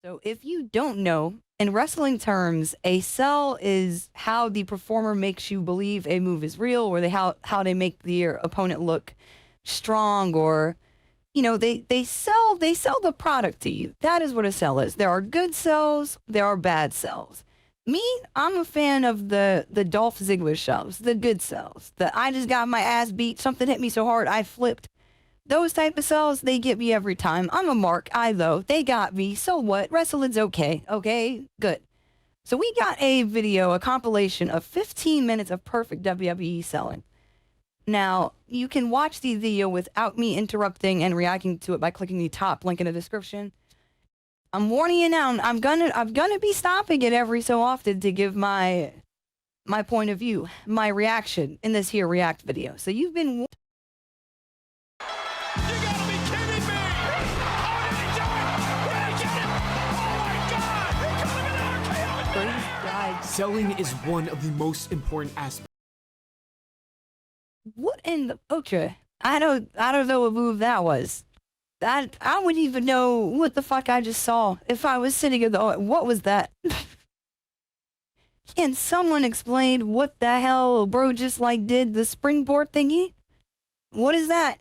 So if you don't know, in wrestling terms, a sell is how the performer makes you believe a move is real, or how they make their opponent look strong, or they sell the product to you. That is what a sell is. There are good sells, there are bad sells. Me, I'm a fan of the Dolph Ziggler sells, the good sells. The I just got my ass beat, something hit me so hard I flipped. Those type of sells, they get me every time. I'm a mark, though. They got me. So what? Wrestling's okay. Okay, good. So we got a video, a compilation of 15 minutes of perfect WWE selling. Now, you can watch the video without me interrupting and reacting to it by clicking the top link in the description. I'm warning you now, I'm gonna be stopping it every so often to give my point of view, my reaction in this here react video. So you've been Selling is one of the most important aspects. What in the okay? I don't know what move that was. I wouldn't even know what the fuck I just saw if I was sitting in the. What was that? Can someone explain what the hell bro just did the springboard thingy? What is that?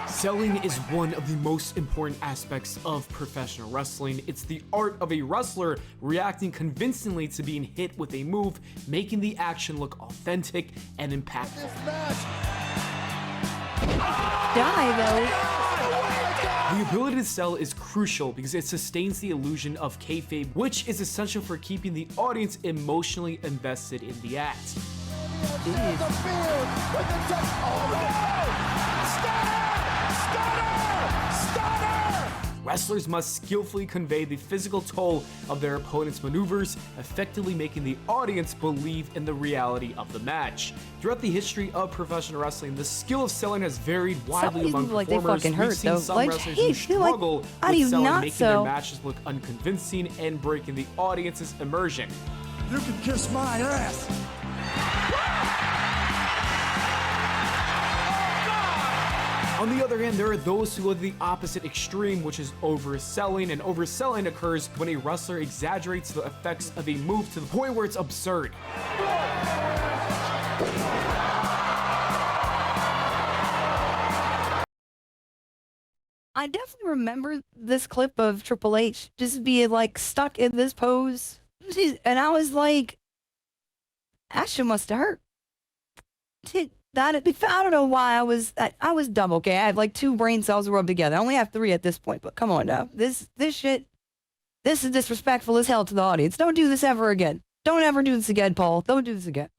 Selling is one of the most important aspects of professional wrestling. It's the art of a wrestler reacting convincingly to being hit with a move, making the action look authentic and impactful. Die though. The ability to sell is crucial because it sustains the illusion of kayfabe, which is essential for keeping the audience emotionally invested in the act. Wrestlers must skillfully convey the physical toll of their opponent's maneuvers, effectively making the audience believe in the reality of the match. Throughout the history of professional wrestling, the skill of selling has varied widely among performers. We've seen some wrestlers who struggle with selling, making their matches look unconvincing and breaking the audience's immersion. You can kiss my ass. On the other hand, there are those who go to the opposite extreme, which is overselling, and overselling occurs when a wrestler exaggerates the effects of a move to the point where it's absurd. I definitely remember this clip of Triple H just being stuck in this pose, and I was like, that shit must have hurt. I don't know why I was dumb. Okay, I had 2 brain cells rubbed together. I only have 3 at this point, but come on now. This is disrespectful as hell to the audience. Don't do this ever again. Don't ever do this again, Paul. Don't do this again.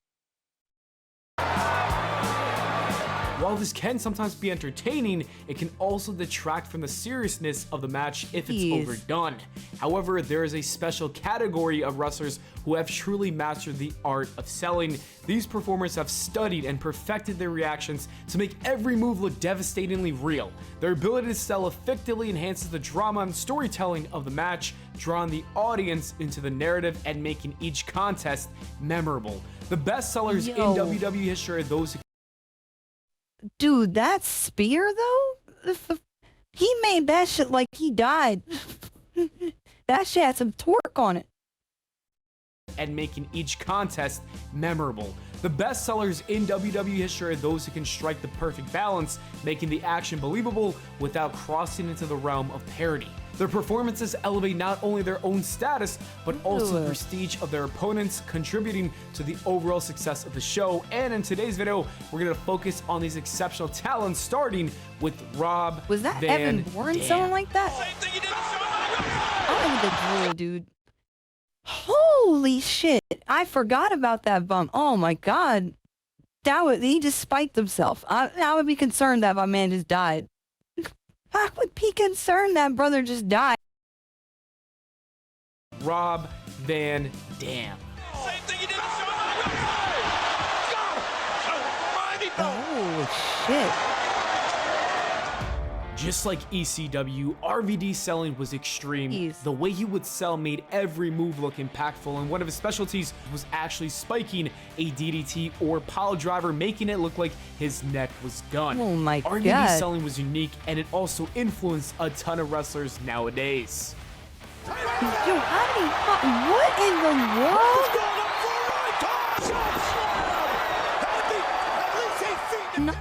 While this can sometimes be entertaining, it can also detract from the seriousness of the match if it's overdone. However, there is a special category of wrestlers who have truly mastered the art of selling. These performers have studied and perfected their reactions to make every move look devastatingly real. Their ability to sell effectively enhances the drama and storytelling of the match, drawing the audience into the narrative and making each contest memorable. The best sellers in WWE history are those who Dude, that spear though? He made that shit like he died. That shit had some torque on it. And making each contest memorable. The best sellers in WWE history are those who can strike the perfect balance, making the action believable without crossing into the realm of parody. Their performances elevate not only their own status, but also the prestige of their opponents, contributing to the overall success of the show. And in today's video, we're going to focus on these exceptional talents, starting with Rob Was that Van Evan Bourne, Dam. someone like that? I need the drool, dude. Holy shit. I forgot about that bump. Oh my god. He just spiked himself. I would be concerned that my man just died. I would be concerned that brother just died. Rob Van Dam. Oh shit. Just like ECW, RVD selling was extreme. Jeez. The way he would sell made every move look impactful, and one of his specialties was actually spiking a DDT or pile driver, making it look like his neck was done. Oh my RVD God. selling was unique, and it also influenced a ton of wrestlers nowadays. Yo, what in the world?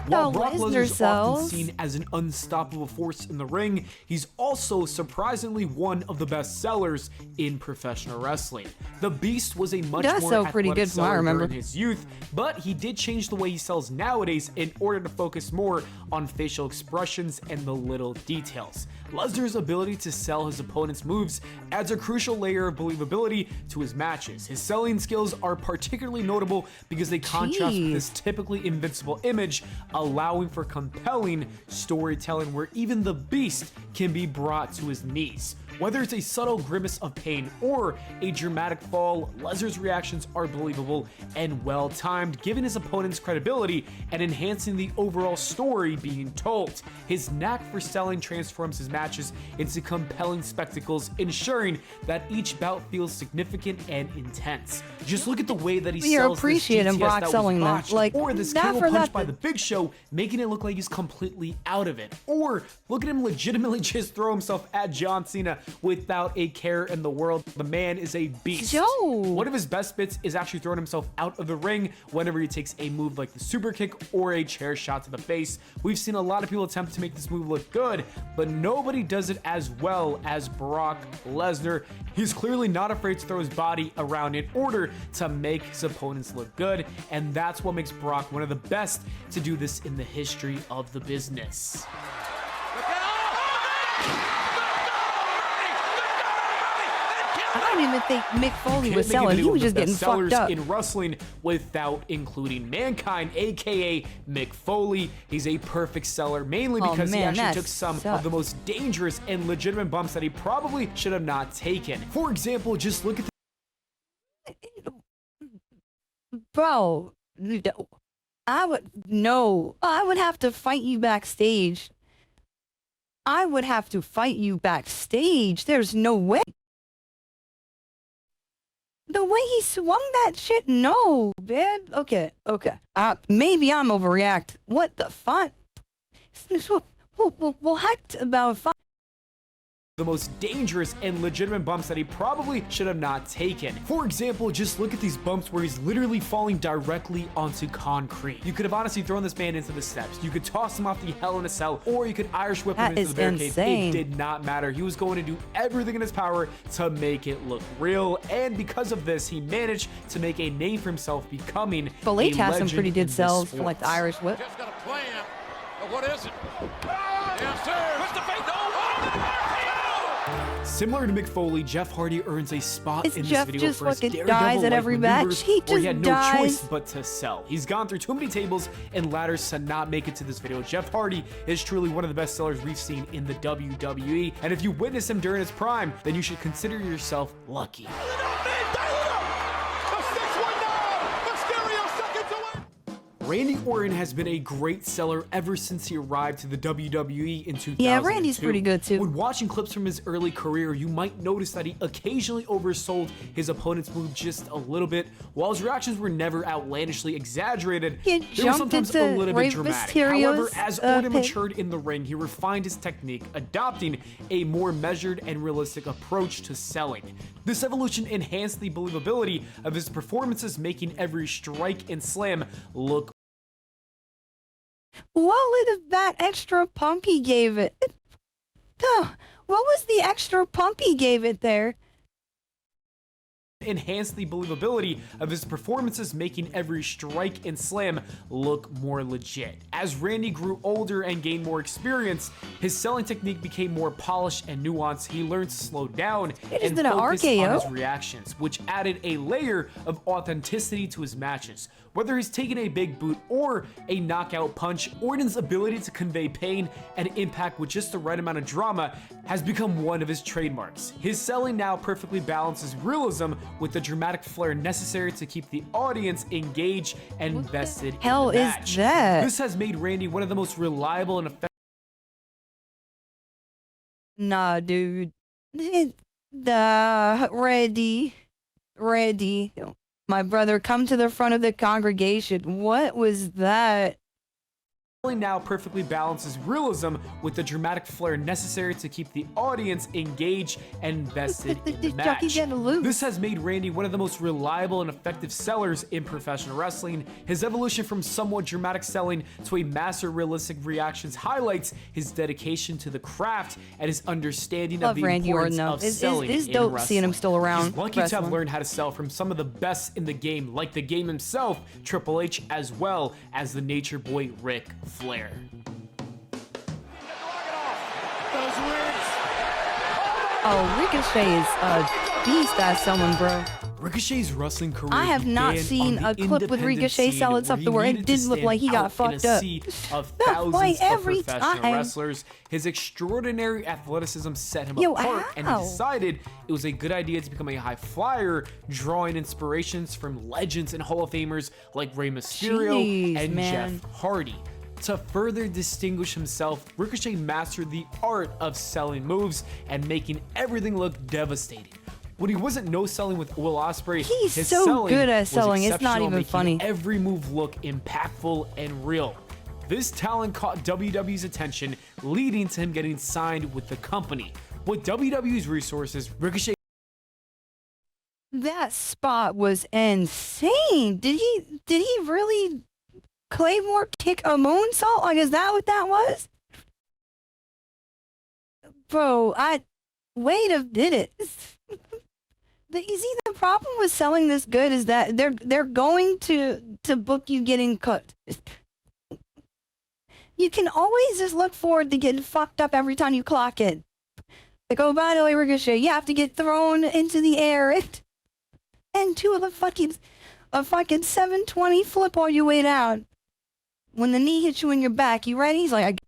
While Not Brock how Lesnar Lesnar is often sells. seen as an unstoppable force in the ring, he's also surprisingly one of the best sellers in professional wrestling. The Beast was a much Does more sell pretty athletic good from what I seller remember. during his youth, but he did change the way he sells nowadays in order to focus more on facial expressions and the little details. Lesnar's ability to sell his opponent's moves adds a crucial layer of believability to his matches. His selling skills are particularly notable because they contrast with this typically invincible image, allowing for compelling storytelling where even the Beast can be brought to his knees. Whether it's a subtle grimace of pain or a dramatic fall, Lesnar's reactions are believable and well-timed, giving his opponents credibility and enhancing the overall story being told. His knack for selling transforms his matches into compelling spectacles, ensuring that each bout feels significant and intense. Just look at the way that he You're sells this appreciating GTS Brock that was selling that. botched, Like, or this not KO for punch that by to- the Big Show, making it look like he's completely out of it. Or look at him legitimately just throw himself at John Cena without a care in the world. The man is a beast. Yo. One of his best bits is actually throwing himself out of the ring whenever he takes a move like the super kick or a chair shot to the face. We've seen a lot of people attempt to make this move look good, but nobody does it as well as Brock Lesnar. He's clearly not afraid to throw his body around in order to make his opponents look good, and that's what makes Brock one of the best to do this in the history of the business. I don't even think Mick Foley Can't was make a selling. video He of was the just getting best sellers fucked up. in wrestling without including Mankind, aka Mick Foley. He's a perfect seller, mainly Oh, because he man, actually that took some of sucks. the most dangerous and legitimate bumps that he probably should have not taken. For example, just look at Bro, I would have to fight you backstage. I would have to fight you backstage. There's no way. The way he swung that shit, no, man. Okay. Maybe I'm overreact. What the fuck? Well, hyped about fight. the most dangerous and legitimate bumps that he probably should have not taken. For example, just look at these bumps where he's literally falling directly onto concrete. You could have honestly thrown this man into the steps. You could toss him off the Hell in a Cell, or you could Irish whip him That into is the barricade. insane. It did not matter. He was going to do everything in his power to make it look real, and because of this, he managed to make a name for himself, becoming Foley a has some legend pretty in good this sells for sport. like the Irish whip. Just got a plan, but what is it? Yes, sir. What's the fake? No. Similar to Mick Foley, Jeff Hardy earns a spot It's in this Jeff video just for his fucking Daredevil dies at like every maneuvers, match. He where he just had no dies. choice but to sell. He's gone through too many tables and ladders to not make it to this video. Jeff Hardy is truly one of the best sellers we've seen in the WWE, and if you witness him during his prime, then you should consider yourself lucky. Randy Orton has been a great seller ever since he arrived to the WWE in 2002. Yeah, Randy's pretty good too. When watching clips from his early career, you might notice that he occasionally oversold his opponent's move just a little bit. While his reactions were never outlandishly exaggerated, He they were jumped sometimes into a little bit Rey dramatic. Mysterio's, However, as Orton pin. matured in the ring, he refined his technique, adopting a more measured and realistic approach to selling. This evolution enhanced the believability of his performances, making every strike and slam look What was that extra pump he gave it? What was the extra pump he gave it there? enhance the believability of his performances, making every strike and slam look more legit. As Randy grew older and gained more experience, his selling technique became more polished and nuanced. He learned to slow down He just and did an focus on RKO. his reactions, which added a layer of authenticity to his matches. Whether he's taking a big boot or a knockout punch, Orton's ability to convey pain and impact with just the right amount of drama has become one of his trademarks. His selling now perfectly balances realism with the dramatic flair necessary to keep the audience engaged and invested hell in the is match. that? This has made Randy one of the most reliable and effective Nah, dude. Ready. My brother, come to the front of the congregation. What was that? Now perfectly balances realism with the dramatic flair necessary to keep the audience engaged and invested in the match. This has made Randy one of the most reliable and effective sellers in professional wrestling. His evolution from somewhat dramatic selling to a master realistic reactions highlights his dedication to the craft and his understanding of the Randy importance Orton, of selling it's in dope wrestling. seeing him still around. He's lucky to have learned how to sell from some of the best in the game, like the game himself, Triple H, as well as the Nature Boy Ric Flair. Oh, Ricochet is a beast at selling, bro. Ricochet's wrestling career I have not seen a clip with Ricochet selling something where it didn't look like he got fucked up. Of That fight thousands of every professional time. wrestlers, his extraordinary athleticism set him Yo, apart, and he how? decided it was a good idea to become a high flyer, drawing inspirations from legends and Hall of Famers like Rey Mysterio Jeez, and man. Jeff Hardy. To further distinguish himself, Ricochet mastered the art of selling moves and making everything look devastating. When he wasn't no-selling with Will Ospreay, He's his so selling good at was selling, it's not exceptional, even making funny. every move look impactful and real. This talent caught WWE's attention, leading to him getting signed with the company. With WWE's resources, Ricochet That spot was insane. Did he really Claymore kick a moonsault? Like, is that what that was? Bro, Wade have did it. You see, the problem with selling this good is that they're going to book you getting cooked. You can always just look forward to getting fucked up every time you clock in. Like, oh, by the way, Ricochet, you have to get thrown into the air and do a fucking 720 flip all your way down. When the knee hits you in your back, you ready? He's like,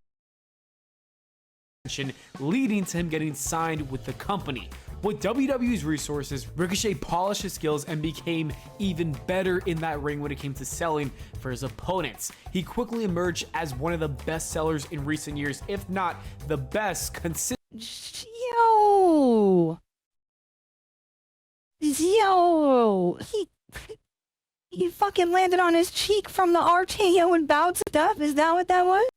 leading to him getting signed with the company. With WWE's resources, Ricochet polished his skills and became even better in that ring when it came to selling for his opponents. He quickly emerged as one of the best sellers in recent years, if not the best, yo, he fucking landed on his cheek from the RKO and bounced stuff. Is that what that was?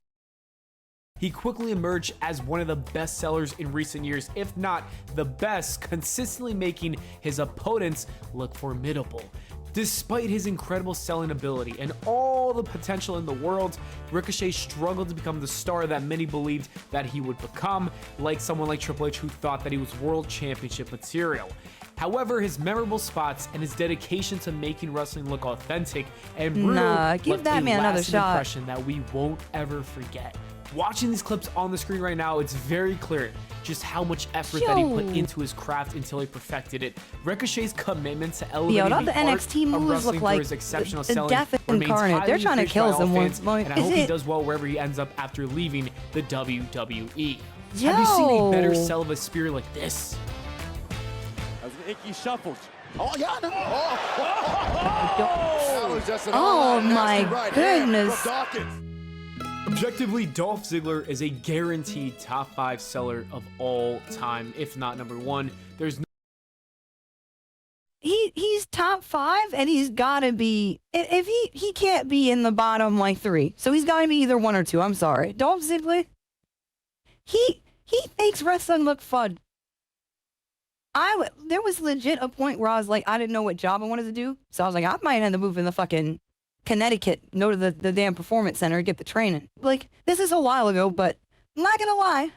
He quickly emerged as one of the best sellers in recent years, if not the best, consistently making his opponents look formidable. Despite his incredible selling ability and all the potential in the world, Ricochet struggled to become the star that many believed that he would become, like someone like Triple H who thought that he was world championship material. However, his memorable spots and his dedication to making wrestling look authentic and brutal give left that a man another lasting shot. impression that we won't ever forget. Watching these clips on the screen right now, it's very clear just how much effort that he put into his craft until he perfected it. Ricochet's commitment to elevating the art NXT of moves wrestling look like through his exceptional the selling death remains incarnate. highly They're trying to appreciated kill by all someone. fans, and I Is hope he it- does well wherever he ends up after leaving the WWE. Yo. Have you seen a better sell of a spear like this? That was an icky shuffles. Oh, yeah. No. That was just an Oh, all-out nasty my right hand goodness. from Dawkins. Objectively, Dolph Ziggler is a guaranteed top 5 seller of all time, if not number 1. There's no He's top 5, and he's gotta be. If he can't be in the bottom like 3, so he's gotta be either 1 or 2. I'm sorry, Dolph Ziggler. He makes wrestling look fun. There was legit a point where I was like, I didn't know what job I wanted to do, so I was like, I might end up moving to fucking Connecticut, go to the damn performance center, get the training. Like, this is a while ago, but I'm not gonna lie,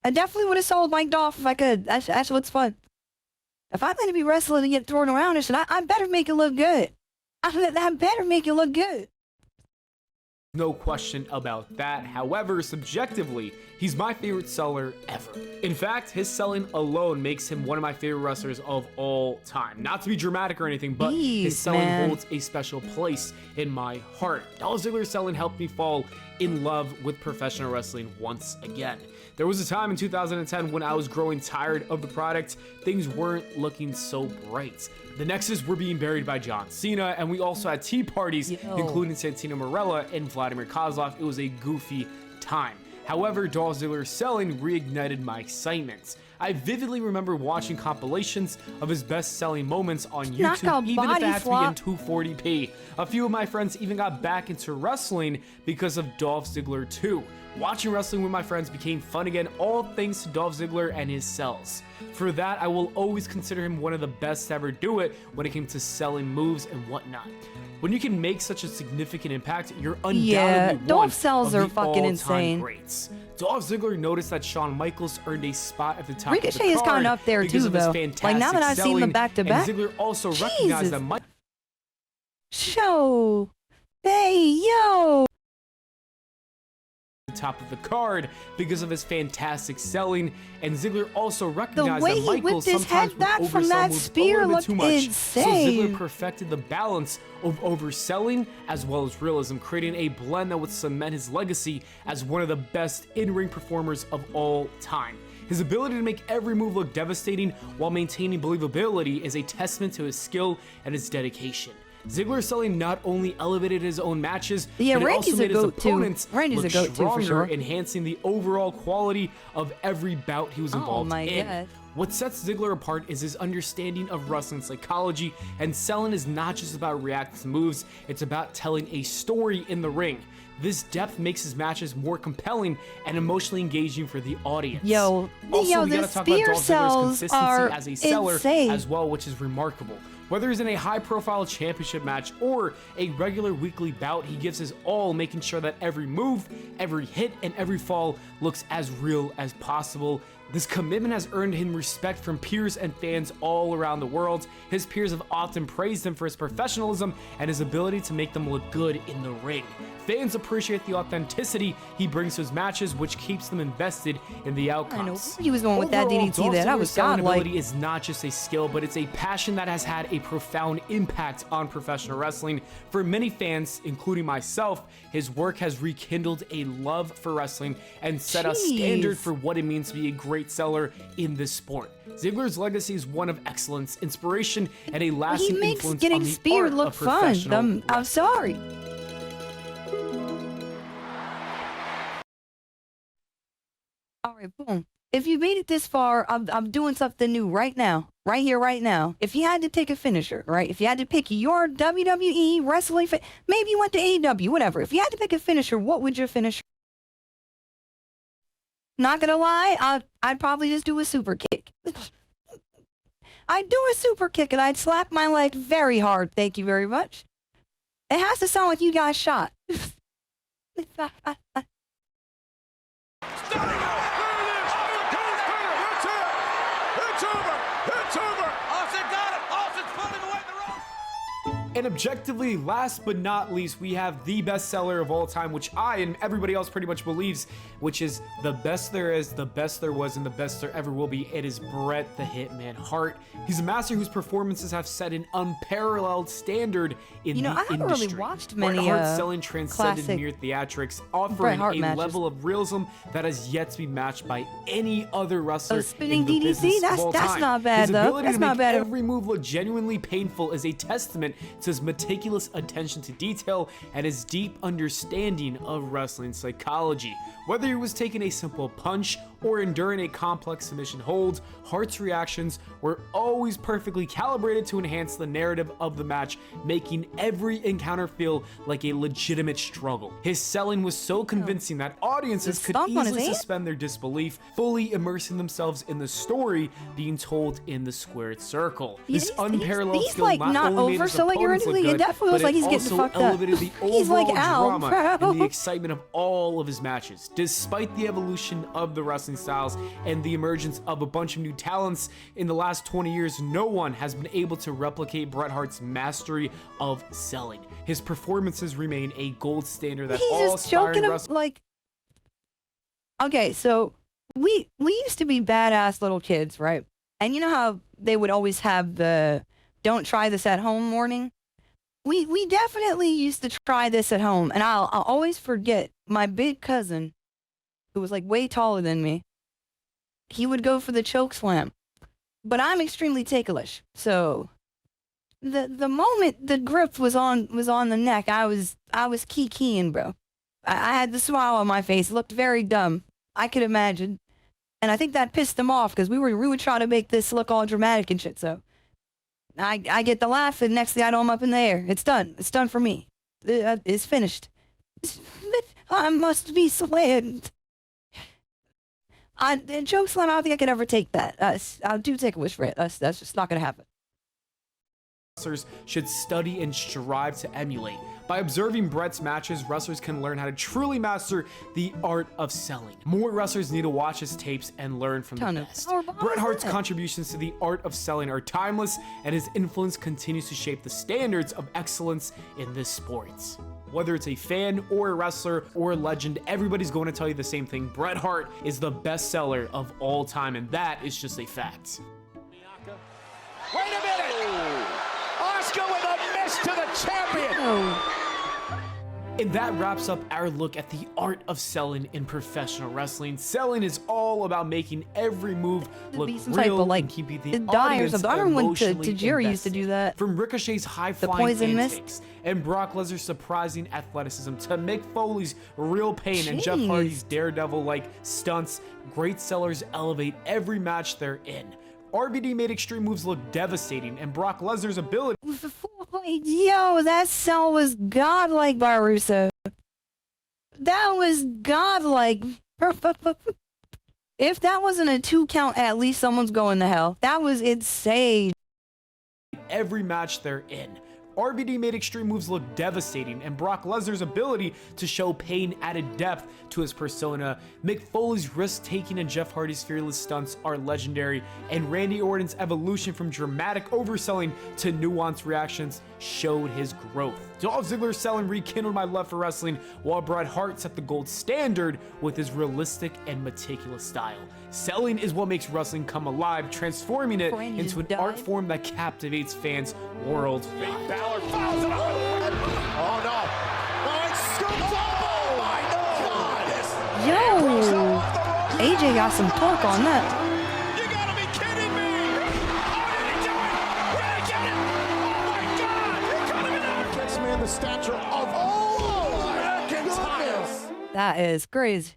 I definitely would have sold Mike Dolph if I could. That actually looks fun. If I'm gonna be wrestling and get thrown around and shit, I better make it look good. I better make it look good. No question about that. However, subjectively, he's my favorite seller ever. In fact, his selling alone makes him one of my favorite wrestlers of all time. Not to be dramatic or anything, but his Jeez, selling man. holds a special place in my heart. Dolph Ziggler's selling helped me fall in love with professional wrestling once again. There was a time in 2010 when I was growing tired of the product. Things weren't looking so bright. The Nexus were being buried by John Cena, and we also had tea parties, including Santino Marella and Vladimir Kozlov. It was a goofy time. However, Dolph Ziggler's selling reignited my excitement. I vividly remember watching compilations of his best-selling moments on YouTube, even if it had to be in 240p. A few of my friends even got back into wrestling because of Dolph Ziggler too. Watching wrestling with my friends became fun again, all thanks to Dolph Ziggler and his sells. For that, I will always consider him one of the best to ever do it when it came to selling moves and whatnot. When you can make such a significant impact, you're undoubtedly one Dolph sells of are the fucking all-time insane. greats. Dolph Ziggler noticed that Shawn Michaels earned a spot at the top Ricochet of the card is kind of up there because too, of his though. fantastic Like now that I've seen them selling, back to back, and Ziggler also recognized that Mike show, hey yo. top of the card because of his fantastic selling, and Ziggler also The recognized way that he Michaels whipped his sometimes head would back from oversell that moves spear a little bit looked too much. insane. So Ziggler perfected the balance of overselling as well as realism, creating a blend that would cement his legacy as one of the best in-ring performers of all time. His ability to make every move look devastating while maintaining believability is a testament to his skill and his dedication. Ziggler's selling not only elevated his own matches, but it also made his opponents look stronger, enhancing the overall quality of every bout he was involved in. What sets Ziggler apart is his understanding of wrestling psychology, and selling is not just about reacting to moves, it's about telling a story in the ring. This depth makes his matches more compelling and emotionally engaging for the audience. We gotta talk about Dolph Ziggler's consistency as a seller as well, which is remarkable. Whether he's in a high-profile championship match or a regular weekly bout, he gives his all, making sure that every move, every hit, and every fall looks as real as possible. This commitment has earned him respect from peers and fans all around the world. His peers have often praised him for his professionalism and his ability to make them look good in the ring. Fans appreciate the authenticity he brings to his matches, which keeps them invested in the outcomes. I know he was going with that DDT there. That was godlike. Ability is not just a skill, but it's a passion that has had a profound impact on professional wrestling. For many fans, including myself, his work has rekindled a love for wrestling and set a standard for what it means to be a great seller in this sport. Ziggler's legacy is one of excellence, inspiration, and a lasting influence on the art of professional wrestling. I'm sorry. All right, boom. If you made it this far, I'm doing something new right now. Right here, right now. If you had to pick a finisher, right? If you had to pick your WWE wrestling, maybe you went to AEW, whatever. If you had to pick a finisher, what would your finisher? Not gonna lie, I'd probably just do a super kick. I'd do a super kick and I'd slap my leg very hard. Thank you very much. It has to sound like you got shot. And objectively, last but not least, we have the best seller of all time, which I and everybody else pretty much believes, which is the best there is, the best there was, and the best there ever will be. It is Bret the Hitman Hart. He's a master whose performances have set an unparalleled standard in the industry. I haven't really watched many Bret Hart's selling transcended mere theatrics, offering a level of realism that has yet to be matched by any other wrestler in the business of all time. That's not bad, though. That's not bad. Every move look genuinely painful is a testament to his meticulous attention to detail and his deep understanding of wrestling psychology. Whether he was taking a simple punch or enduring a complex submission hold, Hart's reactions were always perfectly calibrated to enhance the narrative of the match, making every encounter feel like a legitimate struggle. His selling was so convincing that audiences could easily suspend their disbelief, fully immersing themselves in the story being told in the squared circle. This unparalleled skill not only made his opponents look good, but it also elevated the overall drama and the excitement of all of his matches. Despite the evolution of the wrestling styles and the emergence of a bunch of new talents in the last 20 years, no one has been able to replicate Bret Hart's mastery of selling. His performances remain a gold standard that all aspiring wrestlers. Okay, so we used to be badass little kids, right? And you know how they would always have the "don't try this at home" warning? We definitely used to try this at home, and I'll always forget my big cousin, who was like way taller than me. He would go for the choke slam, but I'm extremely ticklish. So the moment the grip was on the neck, I was keying, bro. I had the smile on my face. It looked very dumb. I could imagine. And I think that pissed them off because we were trying to make this look all dramatic and shit. So I get the laugh, and next thing I know, I'm up in the air. It's done. It's done for me. It's finished. I must be slammed. Joke slam, I don't think I could ever take that. I do take a wish for it. That's just not gonna happen. Wrestlers should study and strive to emulate. By observing Bret's matches, wrestlers can learn how to truly master the art of selling. More wrestlers need to watch his tapes and learn from the best. Bret Hart's contributions to the art of selling are timeless, and his influence continues to shape the standards of excellence in this sport. Whether it's a fan or a wrestler or a legend, everybody's going to tell you the same thing. Bret Hart is the best seller of all time, and that is just a fact. Wait a minute! Oscar with a miss to the champion! And that wraps up our look at the art of selling in professional wrestling. Selling is all about making every move look real and keeping the audience I remember when emotionally Tajiri used to invested. do that. From Ricochet's high-flying antics and Brock Lesnar's surprising athleticism to Mick Foley's real pain and Jeff Hardy's daredevil-like stunts, great sellers elevate every match they're in. RVD made extreme moves look devastating, and Brock Lesnar's ability... Yo, that sell was godlike by Russo. That was godlike. If that wasn't a 2 count, at least someone's going to hell. That was insane. Every match they're in. RVD made extreme moves look devastating, and Brock Lesnar's ability to show pain added depth to his persona. Mick Foley's risk-taking and Jeff Hardy's fearless stunts are legendary, and Randy Orton's evolution from dramatic overselling to nuanced reactions showed his growth. Dolph Ziggler's selling rekindled my love for wrestling, while Bret Hart set the gold standard with his realistic and meticulous style. Selling is what makes wrestling come alive, transforming it into an art form that captivates fans worldwide. Balor fouls it up. Oh no. Oh, it's scooped up. Oh my God. Yo, AJ got some torque on that. You gotta be kidding me. Oh, did he do it? Did he get it? Oh my God. He cut him in half. Gets me in the stature of McIntyre. That is crazy.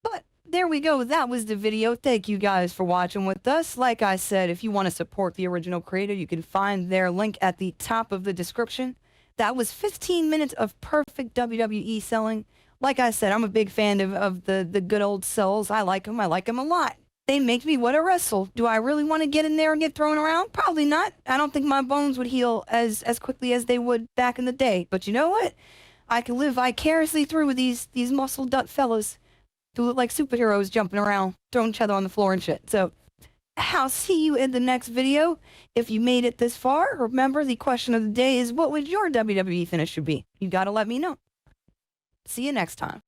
But there we go. That was the video. Thank you guys for watching with us. Like I said, if you want to support the original creator, you can find their link at the top of the description. That was 15 minutes of perfect WWE selling. Like I said, I'm a big fan of the good old Sells. I like them. I like them a lot. They make me want to wrestle. Do I really want to get in there and get thrown around? Probably not. I don't think my bones would heal as quickly as they would back in the day. But you know what? I can live vicariously through with these muscled up fellas who look like superheroes jumping around, throwing each other on the floor and shit. So I'll see you in the next video. If you made it this far, remember the question of the day is, what would your WWE finisher be? You gotta let me know. See you next time.